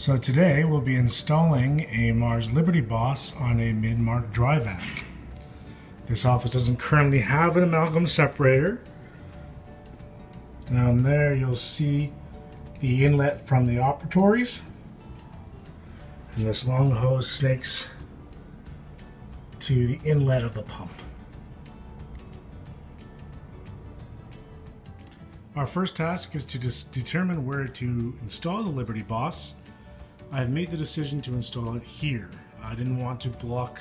So today we'll be installing a M.A.R.S LibertyBOSS on a Midmark Dry-Vacuum. This office doesn't currently have an amalgam separator. Down there you'll see the inlet from the operatories, and this long hose snakes to the inlet of the pump. Our first task is to determine where to install the LibertyBOSS. I've made the decision to install it here. I didn't want to block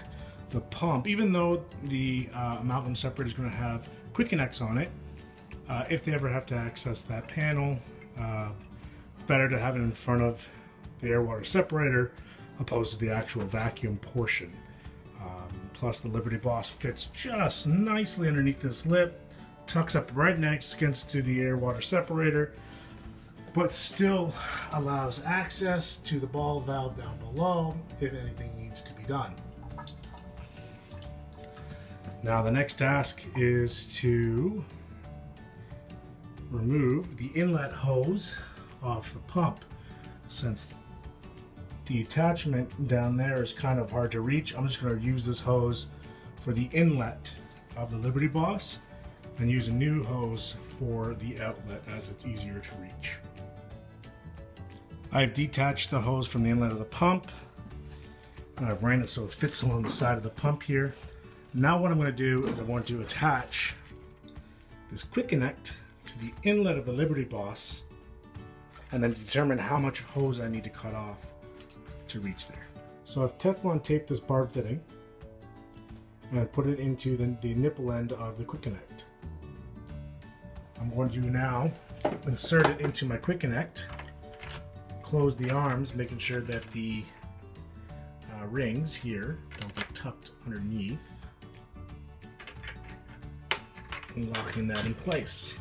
the pump, even though the amalgam separator is going to have quick connects on it. If they ever have to access that panel, it's better to have it in front of the air-water separator opposed to the actual vacuum portion. Plus the LibertyBOSS fits just nicely underneath this lip, tucks up right next against to the air-water separator, but still allows access to the ball valve down below if anything needs to be done. Now the next task is to remove the inlet hose off the pump. Since the attachment down there is kind of hard to reach, I'm just going to use this hose for the inlet of the LibertyBOSS and use a new hose for the outlet as it's easier to reach. I've detached the hose from the inlet of the pump, and I've ran it so it fits along the side of the pump here. Now what I'm going to do is I want to attach this quick connect to the inlet of the LibertyBOSS and then determine how much hose I need to cut off to reach there. So I've Teflon taped this barb fitting and I put it into the nipple end of the quick connect. I'm going to now insert it into my quick connect, close the arms, making sure that the rings here don't get tucked underneath, and locking that in place.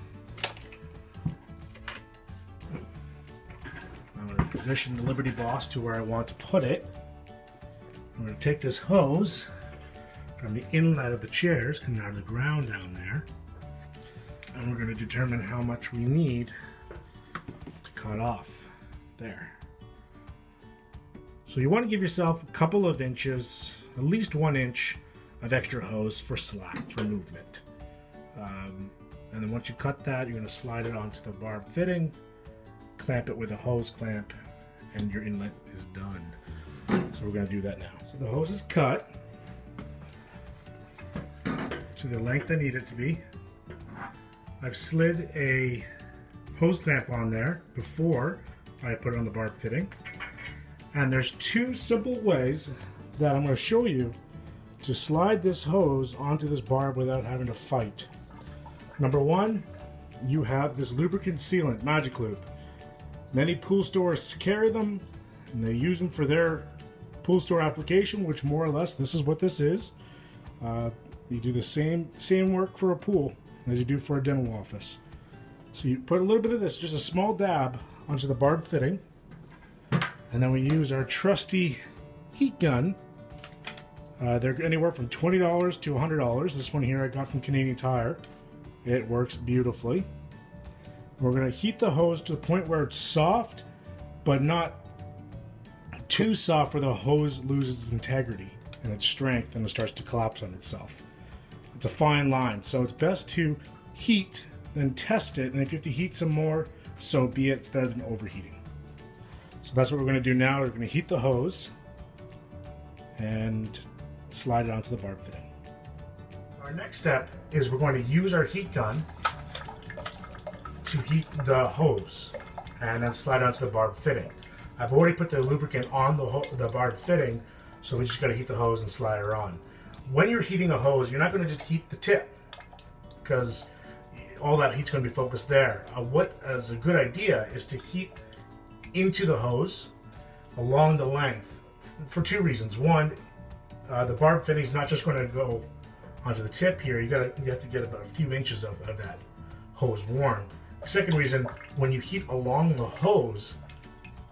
I'm going to position the LibertyBOSS to where I want to put it. I'm going to take this hose from the inlet of the chairs, coming out of the ground down there, and we're going to determine how much we need to cut off there. So you want to give yourself a couple of inches, at least 1 inch of extra hose for slack, for movement. And then once you cut that, you're going to slide it onto the barb fitting, clamp it with a hose clamp, and your inlet is done. So we're going to do that now. So the hose is cut to the length I need it to be. I've slid a hose clamp on there before I put it on the barb fitting. And there's two simple ways that I'm going to show you to slide this hose onto this barb without having to fight. Number one, you have this lubricant sealant, Magic Lube. Many pool stores carry them and they use them for their pool store application, which more or less this is what this is. You do the same work for a pool as you do for a dental office. So you put a little bit of this, just a small dab, onto the barb fitting, and then we use our trusty heat gun. They're anywhere from $20 to $100. This one here I got from Canadian Tire. It works beautifully. We're going to heat the hose to the point where it's soft, but not too soft where the hose loses its integrity and its strength and it starts to collapse on itself. It's a fine line, so it's best to heat, then test it, and if you have to heat some more, so be it. It's better than overheating. So that's what we're going to do now. We're going to heat the hose and slide it onto the barb fitting. Our next step is we're going to use our heat gun to heat the hose and then slide onto the barb fitting. I've already put the lubricant on the barb fitting, so we just got to heat the hose and slide her on. When you're heating a hose, you're not going to just heat the tip because all that heat's going to be focused there. What is a good idea is to heat into the hose along the length for two reasons. One, the barb fitting is not just going to go onto the tip here. You have to get about a few inches of that hose warm. Second reason, when you heat along the hose,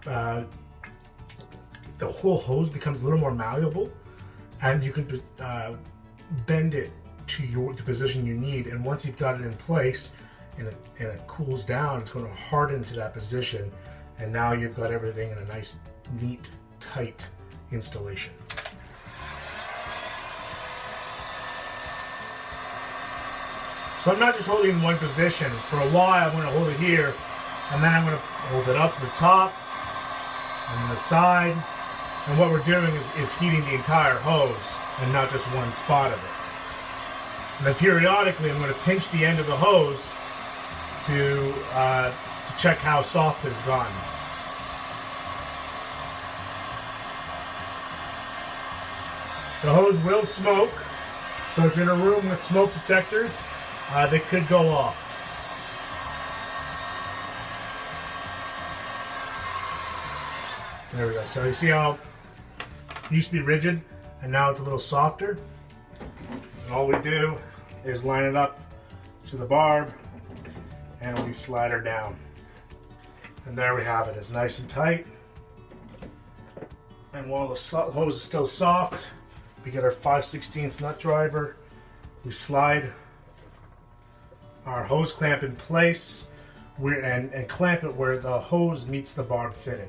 the whole hose becomes a little more malleable, and you can bend it to the position you need. And once you've got it in place and it cools down, it's going to harden to that position, and now you've got everything in a nice neat, tight installation. So I'm not just holding in one position. For a while I'm going to hold it here, and then I'm going to hold it up to the top and the side. And what we're doing is heating the entire hose and not just one spot of it. And then periodically I'm going to pinch the end of the hose to check how soft it's gotten. The hose will smoke, so if you're in a room with smoke detectors, they could go off. There we go. So you see how it used to be rigid and now it's a little softer? And all we do is line it up to the barb and we slide her down. And there we have it. It's nice and tight. And while the hose is still soft, we get our 5/16 nut driver. We slide our hose clamp in place and clamp it where the hose meets the barb fitting.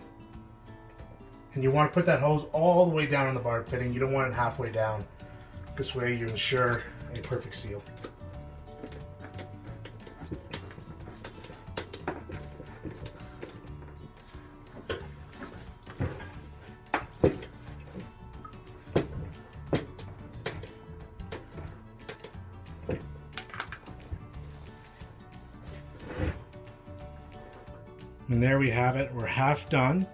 And you want to put that hose all the way down on the barb fitting. You don't want it halfway down. This way you ensure a perfect seal. And there we have it. We're half done.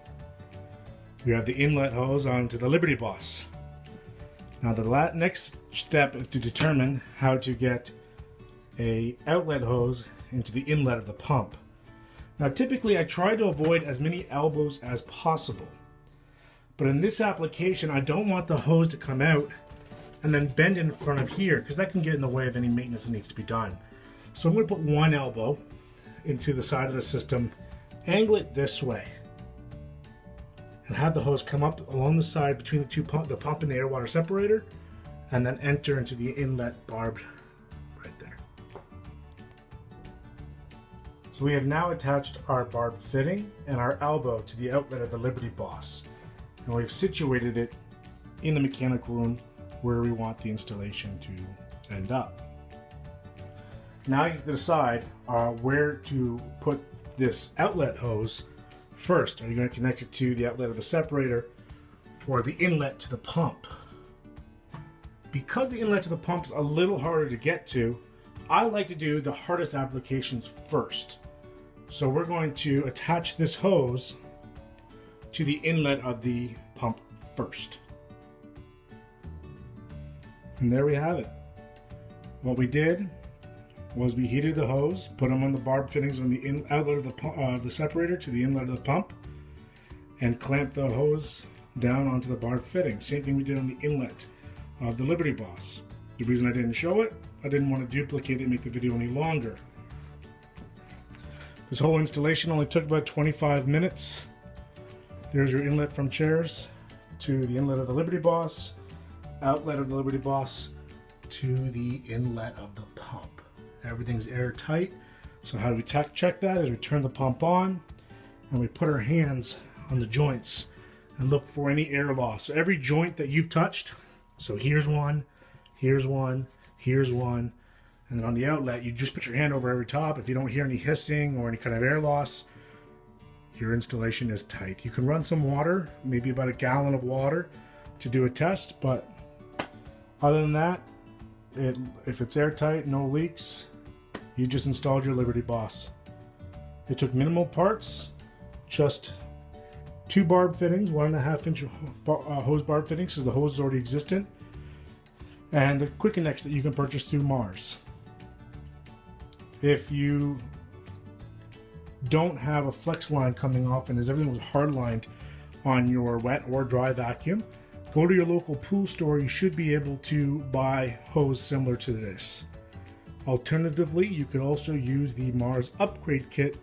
We have the inlet hose onto the LibertyBOSS. Now the next step is to determine how to get a outlet hose into the inlet of the pump. Now typically I try to avoid as many elbows as possible. But in this application I don't want the hose to come out and then bend in front of here, because that can get in the way of any maintenance that needs to be done. So I'm going to put one elbow into the side of the system, angle it this way, and have the hose come up along the side between the pump and the air water separator, and then enter into the inlet barb right there. So we have now attached our barb fitting and our elbow to the outlet of the LibertyBOSS, and we've situated it in the mechanical room where we want the installation to end up. Now you have to decide where to put this outlet hose first. Are you going to connect it to the outlet of the separator or the inlet to the pump? Because the inlet to the pump is a little harder to get to, I like to do the hardest applications first. So we're going to attach this hose to the inlet of the pump first. And there we have it. What we did was we heated the hose, put them on the barb fittings on the outlet of the separator to the inlet of the pump, and clamped the hose down onto the barb fitting. Same thing we did on the inlet of the LibertyBOSS. The reason I didn't show it, I didn't want to duplicate it and make the video any longer. This whole installation only took about 25 minutes. There's your inlet from chairs to the inlet of the LibertyBOSS, outlet of the LibertyBOSS to the inlet of the pump. Everything's airtight. So how do we check that? Is we turn the pump on and we put our hands on the joints and look for any air loss. So every joint that you've touched, so here's one, here's one, here's one, and then on the outlet you just put your hand over every top. If you don't hear any hissing or any kind of air loss, your installation is tight. You can run some water, maybe about a gallon of water, to do a test, but other than that, if it's airtight, no leaks, you just installed your LibertyBOSS. It took minimal parts, just 2 barb fittings, 1.5 inch hose barb fittings, because the hose is already existent, and the quick connects that you can purchase through M.A.R.S. If you don't have a flex line coming off and as everything was hard lined on your wet or dry vacuum, go to your local pool store. You should be able to buy hose similar to this. Alternatively, you could also use the M.A.R.S upgrade kit,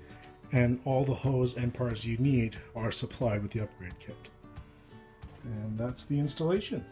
and all the hose and parts you need are supplied with the upgrade kit. And that's the installation.